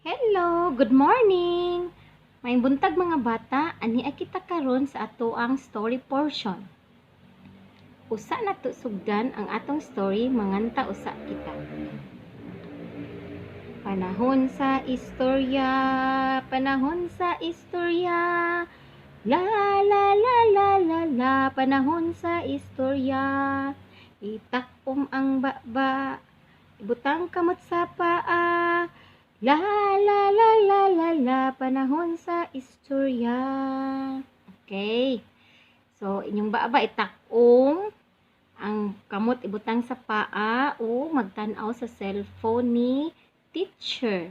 Hello, good morning. May buntag mga bata, ani ay kita karon sa atoang story portion. Usa na to sugdan ang atong story manganta usa kita. Panahon sa istorya, panahon sa istorya. La la la la la la, panahon sa istorya. Itakom ang baba, ibutang kamot sa paa. La la la la la la, panahon sa istorya. Okay. So, inyong baba itakong ang kamot ibutang sa paa o magtanaw sa cellphone ni teacher.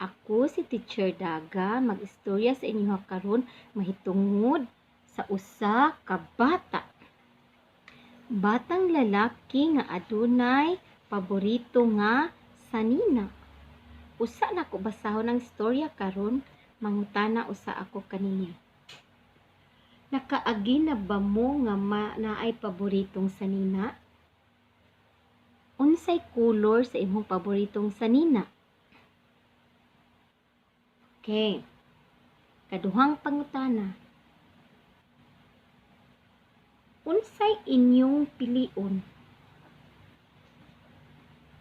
Ako si Teacher Daga, mag-istorya sa inyo karon mahitungod sa usa ka bata. Batang lalaki nga adunay paborito nga sanina. Usa na ko basahon ang istorya karon, mangutana usa ako kaniya. Nakaagi na ba mo nga naay paboritong sanina? Unsay color sa imong paboritong sanina? Okay. Kaduhang pangutana. Unsay inyong pilion?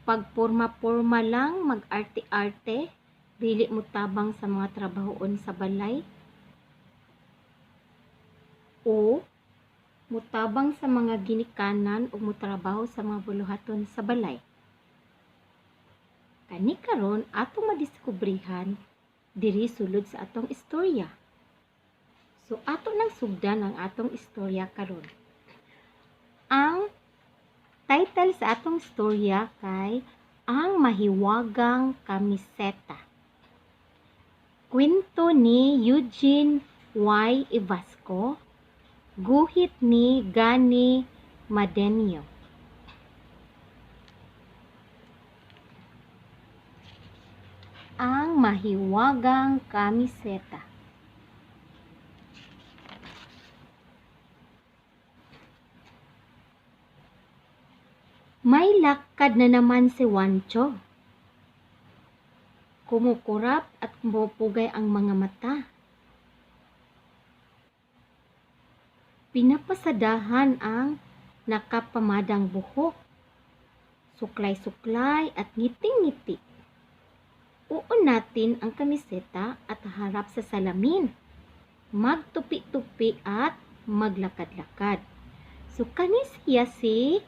Pagporma-porma lang, mag-arte-arte, dili mo tabang sa mga trabahoon sa balay? O mutabang sa mga ginikanan o mutrabaho sa mga buluhaton sa balay? Kani karon atong madiskubrihan diri sulod sa atong istorya. So ato nang sugdan ang atong istorya karon. Ang title sa atong istorya kay Ang Mahiwagang Kamiseta. Kwento ni Eugene Y. Ivasco, guhit ni Gani Madenio. Ang Mahiwagang Kamiseta. May lakad na naman si Wancho. Kumukurap at kumupugay ang mga mata. Pinapasadahan ang nakapamadang buhok. Suklay-suklay at ngiting-ngiti. Uon natin ang kamiseta at harap sa salamin. Magtupi-tupi at maglakad-lakad. So kani siya si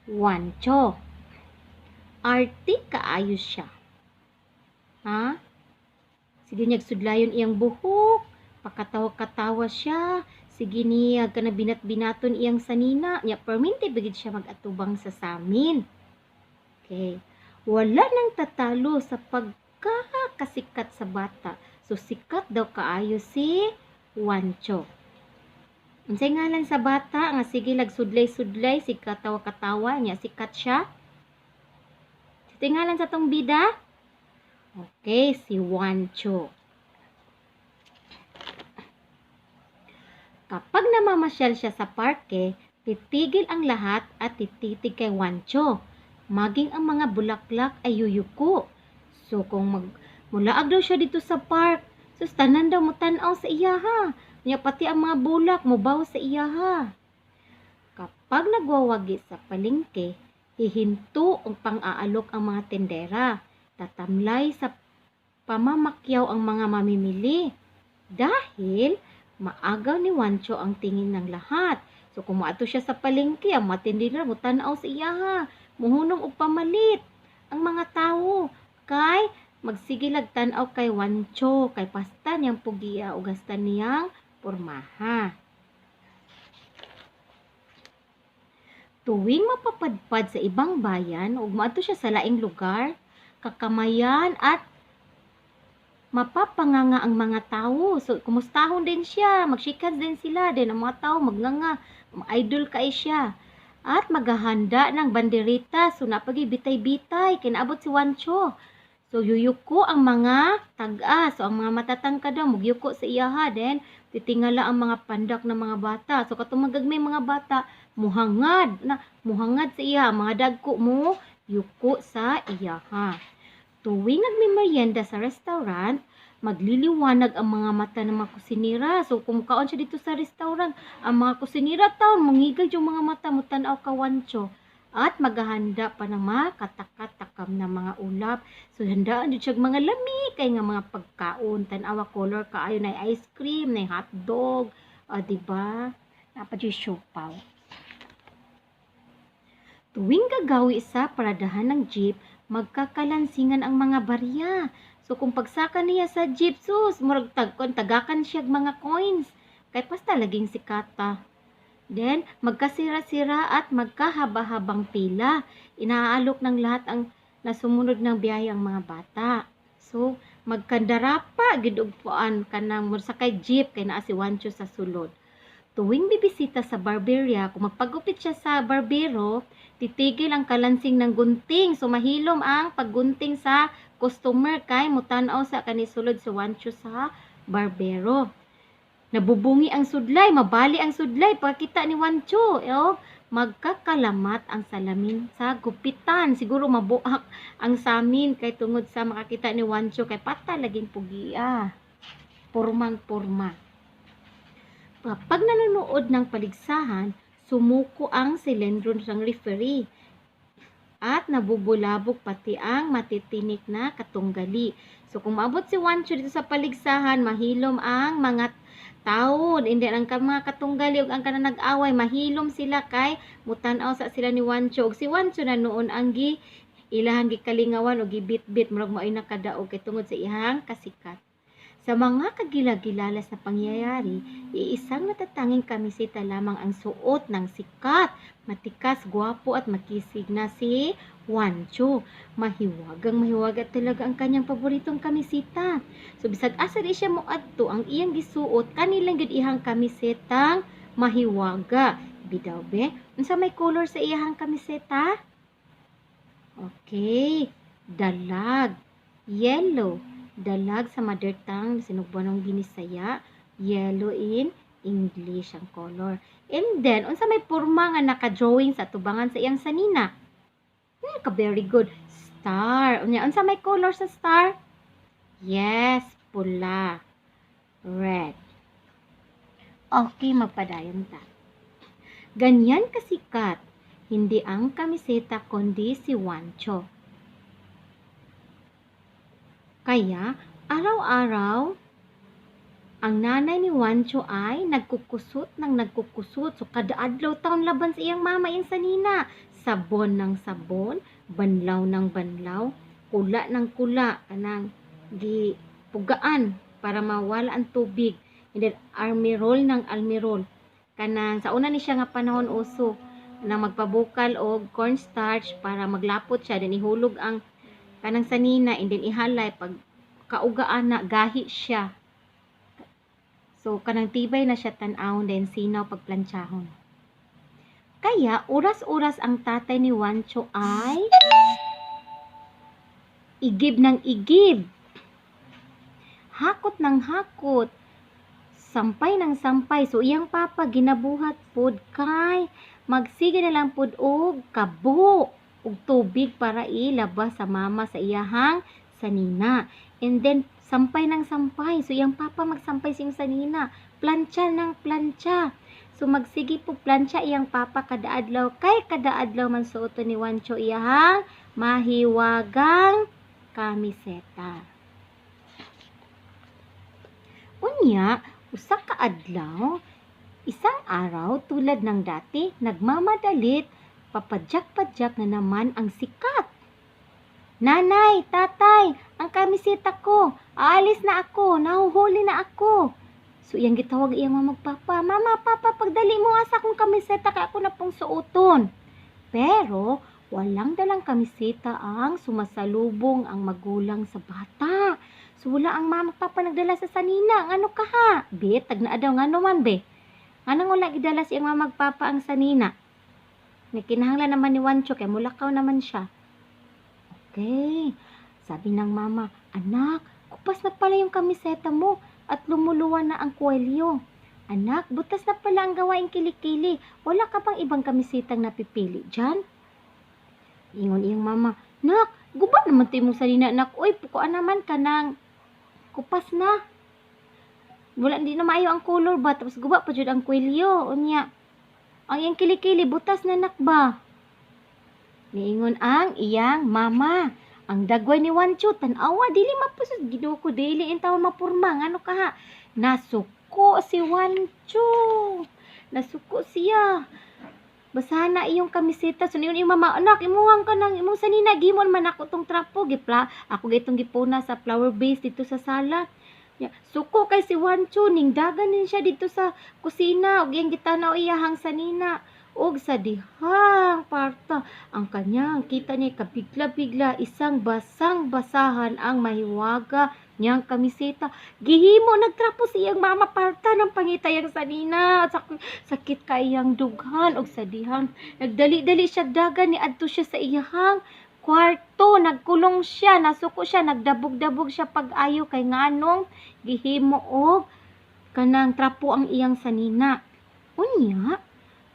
Wancho. Arti kaayo siya. Ha? Sige niyag sudlayon iyang buhok, pakatawa-katawa siya, sige niya kana binat-binaton iyang sanina, nya perminti bigid siya magatubang sa samin. Okay. Wala nang tatalo sa pagkakasikat sa bata. So sikat daw kaayo si Wancho. Unsay ngalan sa bata nga sige lag sudlay-sudlay, sikat katawa-katawa, nya sikat siya? Sa ngalan sa tong bida? Okay, si Wancho. Kapag namamasyal siya sa parke, titigil ang lahat at tititig kay Wancho. Maging ang mga bulaklak ay yuyuko. So kung mulaag daw siya dito sa park, so tanan daw mo tanaw sa iya ha. Nya pati ang mga bulak mubaw sa iya ha. Kapag nagwawagi sa palengke, hihinto ang pang-aalok ang mga tendera. Tatamlay sa pamamakyaw ang mga mamimili. Dahil maagaw ni Wancho ang tingin ng lahat. So kung maato siya sa palengke, ang matindira mo tanaw sa iya ha. Muhunong og pamalit ang mga tao. Kay magsigilag tanaw kay Wancho. Kay pasta niyang pugiya o gasta niyang pormaha. Tuwing mapapadpad sa ibang bayan, ug maato siya sa laing lugar, kakamayan at mapapanganga ang mga tao. So, kumustahon din siya, magsikas din sila, din ang mga tao magnganga, idol kay siya. At maghahanda ng banderita, so napagi bitay-bitay, kinaabot si Wancho. So, yuyuko ang mga tag-a, so ang mga matatangkad daw, magyuko sa iyaha, then titingala ang mga pandak ng mga bata. So, katumagag may mga bata, muhangad sa iya, mga dagko mo, yuko sa iyaha. Tuwing nagmimerienda sa restaurant, magliliwanag ang mga mata ng mga kusinira. So, kung kaon siya dito sa restaurant, ang mga kusinira taon, mangigad yung mga mata mo, tanaw ka Wancho. At maghahanda pa ng mga katakatakam na mga ulap. So, handaan dito siya mga lami, kay nga mga pagkaon. Tanawa color kaayo na ice cream, na hotdog, diba? Dapat yung siopaw. Tuwing gagawi sa paradahan ng jeep, magkakalansingan ang mga barya. So kung pagsaka niya sa jeep, sus, murag tagakan siya mga coins. Kay basta laging sikata. Then, magkasira-sira at magkahaba-habang pila. Inaalok ng lahat ang nasumunod ng biyahe ang mga bata. So, magkandara pa, gidugpuan ka ng sakay jeep kay naa si Wancho sa sulod. Tuwing bibisita sa barberia, kung magpagupit siya sa barbero, titigil ang kalansing ng gunting. So, mahilom ang paggunting sa customer kay mutanaw sa kanisulod si Wancho sa barbero. Nabubungi ang sudlay, mabali ang sudlay, pagkita ni Wancho. Magkakalamat ang salamin sa gupitan. Siguro mabuak ang samin kay tungod sa makakita ni Wancho kay pata laging pugiya. Purmang-purma. Pag nanonood ng paligsahan, sumuko ang silindro ng referee at nabubulabog pati ang matitinik na katunggali. So kung maabot si Wancho dito sa paligsahan, mahilom ang mga tao, hindi ang mga katunggali ug ang kanang nag-away, mahilom sila kay mutanaw sa sila ni Wancho. Ug si Wancho na noon ang ilahang gikalingawan o gibit-bit murag mao'y nakadaog kay tungod sa ihang kasikat. Sa mga kagilagilalas na pangyayari, iisang natatanging kamiseta lamang ang suot ng sikat, matikas, gwapo at makisig na si Wancho. Mahiwagang talaga ang kanyang paboritong kamiseta. So bisag asa di siya moadto ang iyang gisuot, kanilang gid ihang kamisetang mahiwaga. Bidaw be, unsa may color sa iyang kamiseta? Okay, dalag, yellow. Dalag sa mother tongue, sinugban ng Binisaya, yellow in English ang color. And then, unsa may porma nga naka-drawing sa tubangan sa iyang sanina? Very good. Star. Unsa may color sa star? Yes, pula. Red. Okay, magpadayon ta. Ganyan kasikat, hindi ang kamiseta kundi si Wancho. Kaya, araw-araw, ang nanay ni Wancho ay nagkukusot. So, kada adlaw taon laban sa iyang mama iyang sanina. Sabon ng sabon, banlaw ng banlaw, kula ng kula, kanang gipugaan para mawala ang tubig. And then, almirol ng almirol. Kanang, sa una ni siya nga panahon uso, na magpabukal o cornstarch para maglapot siya. Then, ihulog ang kanang sanina and then ihalay pag kaugaan na gahi siya. So kanang tibay na siya tan-awon then sinaw pag planchahon. Kaya oras-oras ang tatay ni Wancho ay igib ng igib. Hakot ng hakot. Sampay ng sampay. So iyang papa ginabuhat pod kay magsige na lang pod og kabo ug tubig para ilabas sa mama sa iyahang sanina. And then, sampay ng sampay. So, iyang papa magsampay siyang sanina. Plancha ng plancha. So, magsige po plancha iyang papa kada adlaw. Kay kada adlaw man suoton ni Wancho iyahang mahiwagang kamiseta. Unya, usa ka adlaw, isang araw tulad ng dati, nagmamadalit, papadyak-padyak na naman ang sikat. Nanay, tatay, ang kamiseta ko, aalis na ako, nahuhuli na ako. So, iyang gitawag iyang mga magpapa, Mama, Papa, pagdali mo asa kong kamiseta kaya ako na pong suoton. Pero, walang dalang kamiseta ang sumasalubong ang magulang sa bata. So, wala ang mama papa nagdala sa sanina. Ngano ka ha? Be, tag na daw, ngano man be? Ngano wala gidala si iyang mama magpapa ang sanina? Kinahanglan naman ni Wancho kay mulakaw naman siya. Okay. Sabi ng mama, anak, kupas na pala yung kamiseta mo at lumuluwan na ang kwelyo. Anak, butas na pala ang gawaing kilikili. Wala ka pang ibang kamisitang napipili dyan? Ingon iyang mama, Nak, guba naman to imong sanina nak. Uy, pukuan naman ka nang kupas na. Wala di na maayo ang color ba tapos guba pa jud ang kwelyo unya. Ang iyang kilikili butas na nak ba. Niingon ang iyang mama. Ang dagway ni Wancho tan-awa dili mapusod Ginoo ko dili in taon mapurma ngano ka ha. Nasuko si Wancho. Nasuko siya. Basahan na iyong kamiseta. So, niyon yung mama, anak, imuhang ka ng imong sanina. Gimon man ako tong trapo. Ako gitong gipuna sa flower base dito sa sala. Suko kay si Wancho. Ning dagan din siya dito sa kusina. Og yung gitanaw iyahang sanina. Og sa dihang parta. Ang kanyang kita niya kabigla-bigla. Isang basang-basahan ang mahiwaga niyang kamiseta. Gihimo nagtrapo siyang mama parta ng pangitayang sanina. Sakit kayang dughan og sadihan. Nagdali-dali siya dagan ni adto siya sa iyahang kwarto. Nagkulong siya, nasuko siya, nagdabog-dabog siya pag-ayo kay nganong gihimo og kanang trapo ang iyang sanina. Unya,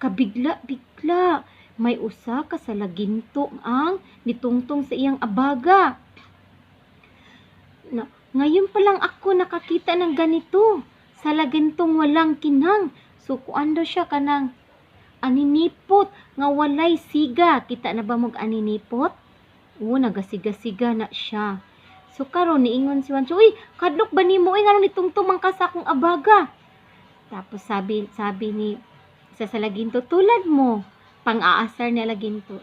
kabigla-bigla may usa ka salaginto ang nitungtong sa iyang abaga. Ngayon pa lang ako nakakita ng ganito. Sa lagintong walang kinang. Sukuan daw siya kanang aninipot nga walay siga. Kita na ba mong aninipot? Oo, nagasiga-siga na siya. So karon niingon si Wancho, uy, kadlok ba nimo nga nitungtong man ka sa akong abaga? Tapos sabi ni sa salaginto, tulad mo, pang-aasar na laginto.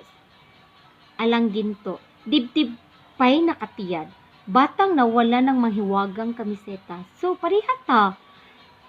Alang ginto, dibdib pa'y nakatiyad. Batang nawala ng mahiwagang kamiseta. So, pariha ta.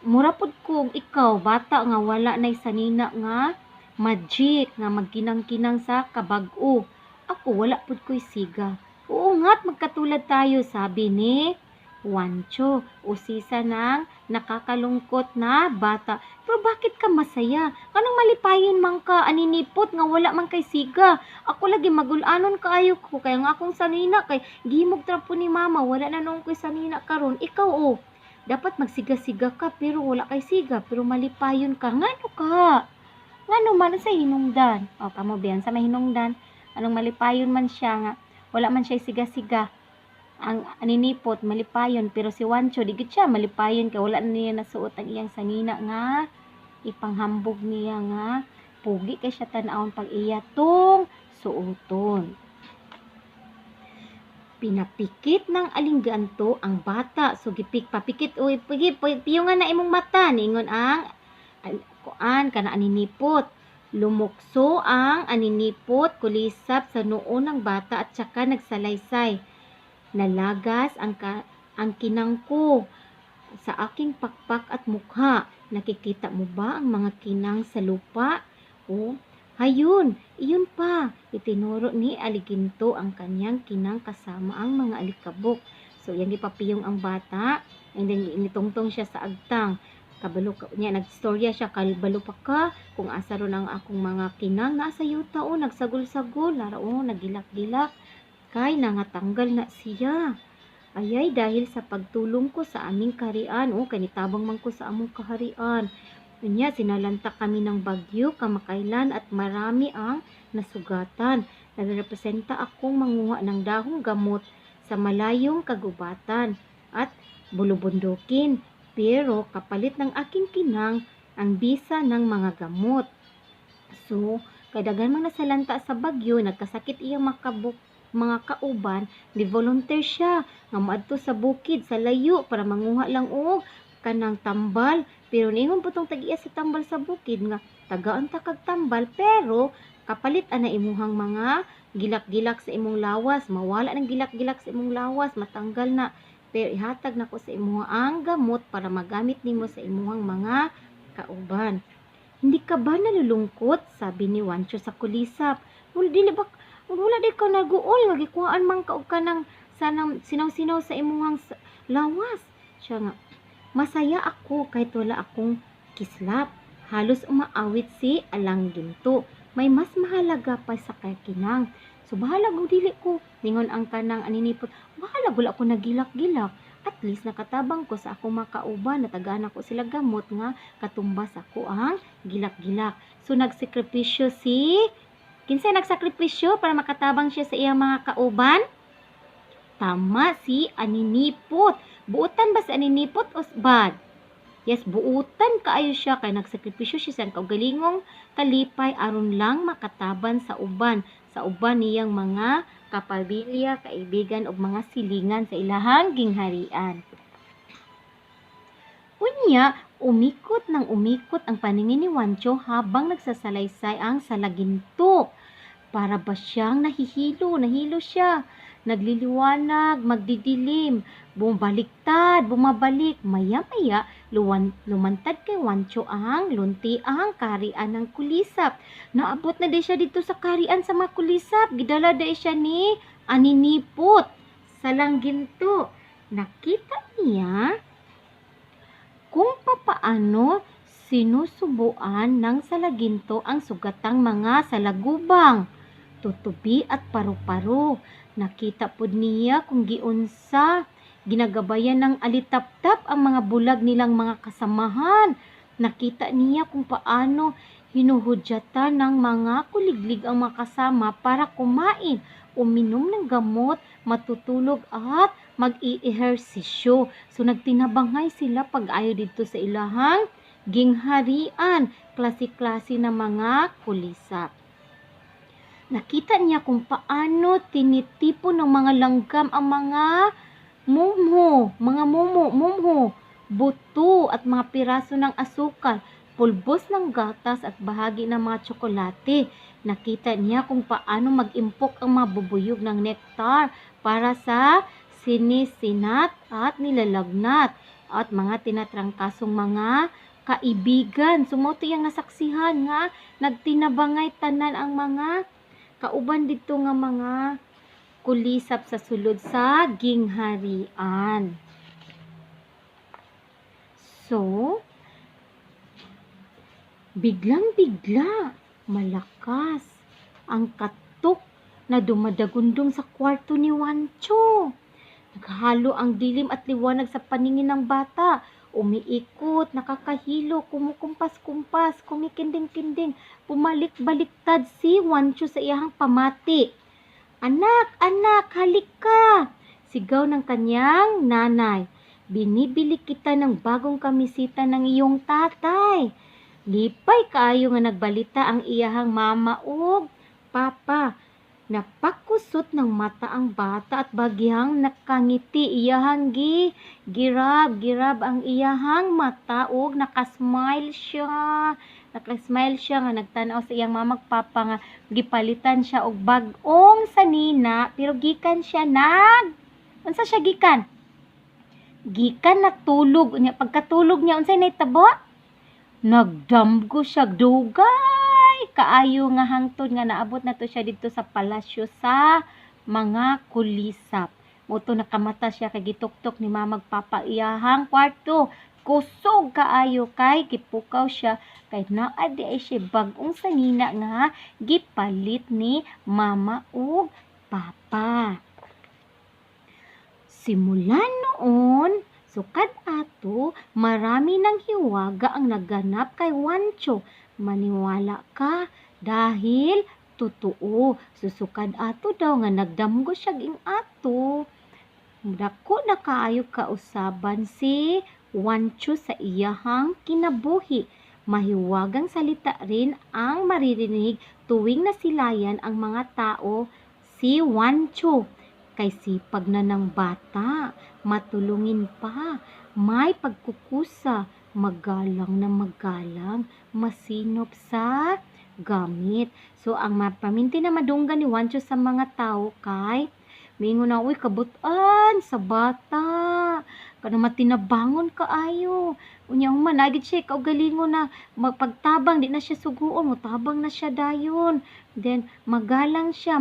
Murapod ko ikaw, bata nga wala na sanina nga magic nga magkinang-kinang sa kabag-o. Ako, wala pod ko'y siga. Oo nga't magkatulad tayo, sabi ni Wancho. Usisa ng nakakalungkot na bata. Pero bakit ka masaya? Anong malipayon man ka, aninipot nga wala man kay siga? Ako lagi magulanon kaayo ko, kaya nga akong sanina kay gihimog trapo ni mama, wala na nung ko'y sanina karon. Ikaw dapat magsiga-siga ka pero wala kay siga, pero malipayon ka. Ngano ka? Ngano man sa hinungdan? O, kamo biyan sa mahinungdan, anong malipayon man siya nga, wala man siya siga-siga. Ang aninipot malipayon pero si Wancho digit siya malipayon kay wala na niya nasuot ang iyang sanina nga ipanghambog niya nga pugi kay siya tan-awon pag iya tong suoton. Pinapikit ng alingganto ang bata. So papikit o piyungan na imong mata ningon ang kuan kana aninipot. Lumukso ang aninipot kulisap sa noo ng bata at saka nagsalaysay. Nalagas ang kinang ko sa aking pakpak at mukha. Nakikita mo ba ang mga kinang sa lupa? Hayun, iyon pa. Itinuro ni Aliginto ang kanyang kinang kasama ang mga alikabok. So, yan gipapiyong ang bata. And then, initungtong siya sa agtang. Kabalo niya, nagstorya siya, kalbalo pa ka. Kung asa ron ang akong mga kinang, nasa yuta nagsagol-sagol. Laro, nagilak-gilak. Kay nangatanggal na siya. Ayay dahil sa pagtulong ko sa aming kaharian. Kay nitabang man ko sa among kaharian. Unya, sinalanta kami ng bagyo, kamakailan at marami ang nasugatan. Nagrepresenta akong manguha ng dahong gamot sa malayong kagubatan at bulubundukin. Pero kapalit ng aking kinang ang bisa ng mga gamot. So, kadagan man nasalanta sa bagyo, nagkasakit iyang mga kauban, di volunteer siya nga maadto sa bukid sa layo para manguha lang og kanang tambal. Pero ningon putong tagiya sa tambal sa bukid nga tagaan ta kag tambal pero kapalit ana imuhang mga gilak-gilak sa imong lawas, mawala ng gilak-gilak sa imong lawas, matanggal na. Pero ihatag nako sa imong ang gamot para magamit nimo sa imong mga kauban. Hindi ka ba nalulungkot? Sabi ni Wancho sa kulisap. Wala di ka naguol, nagikuhaan man ka og kanang sanang sinaw-sinaw sa imuhang lawas. Siya nga, masaya ako kahit wala akong kislap. Halos umaawit si Alangginto. May mas mahalaga pa sa kinang. So bahala ko dili ko. Ningon ang kanang aninipot, bahala gula ako nagilak-gilak. At least nakatabang ko sa akong makauban, natagaan ako sila gamot nga katumbas ako ang gilak-gilak. So nagsekripisyo si Kinsay nagsakripisyo para makatabang siya sa iyang mga kauban? Tama, si Aninipot. Buutan ba si Aninipot o bad? Yes, buutan kaayo siya kay nagsakripisyo siya sa kaugalingong kalipay aron lang makataban sa uban niyang mga kapamilya, kaibigan ug mga silingan sa ilahang gingharian. Unya, umikot ang paningin ni Wancho habang nagsasalaysay ang salaginto. Para ba siyang nahilo siya. Nagliliwanag, magdidilim, bumabalik, maya-maya, lumantad kay Wancho ang luntiang karian ng kulisap. Naabot na di siya dito sa karian sa mga kulisap. Gidala di siya ni Aninipot sa langginto. Nakita niya kung papaano sinusubuan ng salaginto ang sugatang mga salagubang, tutubi at paru-paro. Nakita pod niya kung giunsa ginagabayan ng alitaptap ang mga bulag nilang mga kasamahan. Nakita niya kung paano hinuhudyatan ng mga kuliglig ang mga kasama para kumain, uminom ng gamot, matutulog at mag-i-ehersisyo. So nagtinabangay sila pag-ayo dito sa ilahang gingharian, klase-klase na mga kulisap. Nakita niya kung paano tinitipo ng mga langgam ang mga mumho, buto at mga piraso ng asukal, pulbos ng gatas at bahagi ng mga tsokolate. Nakita niya kung paano mag-impok ang mga bubuyog ng nektar para sa sinisinat at nilalagnat at mga tinatrangkasong mga kaibigan. Sumoto yung nasaksihan nga nagtinabangay tanan ang mga kauban dito nga mga kulisap sa sulod sa gingharian. So, biglang-bigla, malakas ang katok na dumadagundong sa kwarto ni Wancho. Naghalo ang dilim at liwanag sa paningin ng bata. Umiikot, nakakahilo, kumukumpas-kumpas, kumikinding-kinding. Bumalik-baliktad si Wancho sa iyang pamati. Anak, halik ka! Sigaw ng kanyang nanay. Binibili kita ng bagong kamisita ng iyong tatay. Lipay kaayo nga nagbalita ang iyahang mama ug papa. Napakusot ng mata ang bata at bagyang nakangiti. Iyahang girab ang iyahang mata ug nakasmile siya. Nga nagtanaw sa iyang mama ug papa nga gipalitan siya og bag-ong sanina pero gikan siya unsa siya gikan? Gikan natulog. Pagkatulog niya unsay nahitabo? Nagdamgo siya dugay kaayo nga hangtod nga naabot na to siya dito sa palasyo sa mga kulisap. Moto nakamata siya kay gituktok ni mama papa iyahang kwarto. Kusog kaayo kay gipukaw siya kay naa di ay siya bag-ong sanina nga gipalit ni mama ug papa. Simula noon, sukad ato, marami ng hiwaga ang naganap kay Wancho. Maniwala ka dahil totoo. Susukad ato daw nga nagdamgo siya ging ato. Dako na kaayo kausaban si Wancho sa iyahang kinabuhi. Mahiwagang salita rin ang maririnig tuwing nasilayan ang mga tao si Wancho. Kay sipag na ng bata, matulungin pa, may pagkukusa, magalang, masinop sa gamit. So, ang mapaminti na madunggan ni Wancho sa mga tao kay, mingon na, uy, kabutan sa bata, kana matinabangon kaayo. Unyang managid siya, kaugalingon na, magpagtabang, di na siya suguon, mutabang na siya dayon. Then, magalang siya,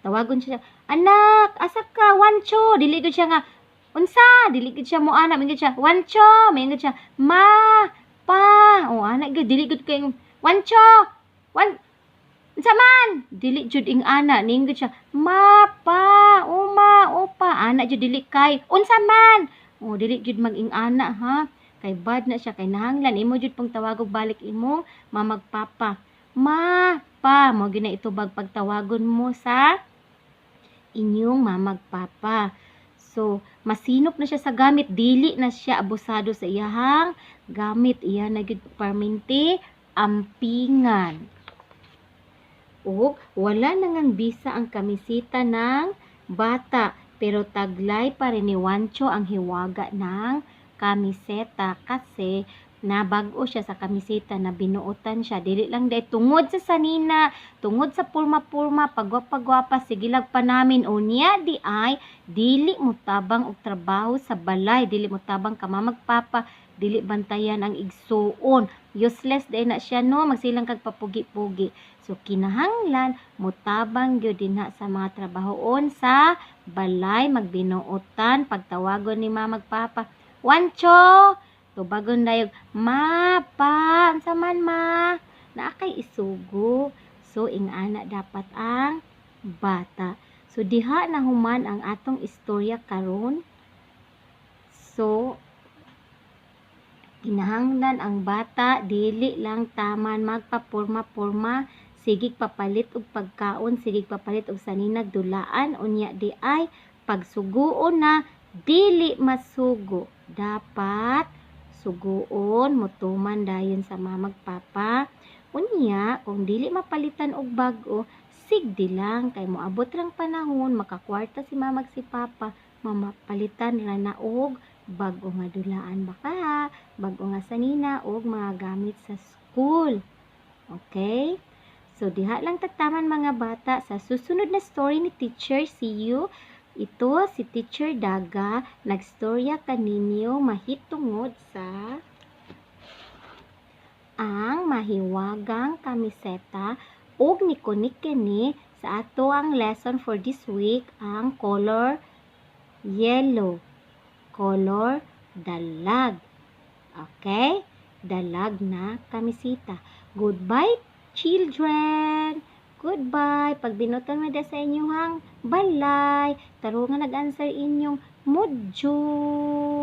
tawagon siya, anak, asa ka, Wancho, diligod siya nga, unsa, diligod siya mo anak, mingod siya, Wancho, mingod siya, ma, pa, o anak, diligod kayo, Wancho, unsa man, dili jud ing anak, mingod siya, ma, pa, uma, opa, anak jud dili kay, unsa man, o dili jud mag-ing anak ha, kay bad na siya, kay nahanglan, imo jud pang tawagog balik imo, mamagpapa, ma, papa. Mo gyud na itubag pagtawagon mo sa inyong mamag papa. So, masinop na siya sa gamit, dili na siya abusado sa iyahang gamit. Iya na gyud perminti ampingan. O wala nangang bisa ang kamisita ng bata, pero taglay pa rin ni Wancho ang hiwaga ng kamiseta kasi nabago siya sa kamiseta na binuotan siya. Dili lang dahil tungod sa sanina, tungod sa purma-purma, pagwapa-gwapa, sigilag pa namin. O niya di ay, dili mo tabang og trabaho sa balay, dili mo tabang ka mamagpapa, dili bantayan ang igsuon. Useless dahil na siya no, magsilang kag papugi-pugi. So kinahanglan mutabang gyud dinha sa mga trabahoon sa balay, magbinuotan, pagtawagon ni mama magpapa. Wancho, tubagon dayog, ma, pa, unsa man ma? Naa kay isugo. So ingana dapat ang bata. So diha na human ang atong istorya karon. So kinahanglan ang bata dili lang taman magpapurma-purma, sigig papalit og pagkaon, sigig papalit og saninag dulaan, unya di ay pagsuguon na dili masugo. Dapat suguon mutuman dayon sa mamag papa. Unya kung dili mapalitan og bag-o, sigdi lang kay moabot rang panahon makakwarta si mamag si papa, mamapalitan ra na og bag-o nga dulaan baka, bag-o nga sanina og mga gamit sa school. Okay? So diha lang tagtaman mga bata. Sa susunod na story ni teacher, see you. Ito si Teacher Daga, nagstorya kaninyo mahitungod sa ang mahiwagang kamiseta ug nikunik kini sa ato ang lesson for this week ang color yellow. Color dalag. Okay? Dalag na kamisita. Goodbye, children. Goodbye. Pag binutan mo sa inyong balay, tarungan nag-answer inyong module.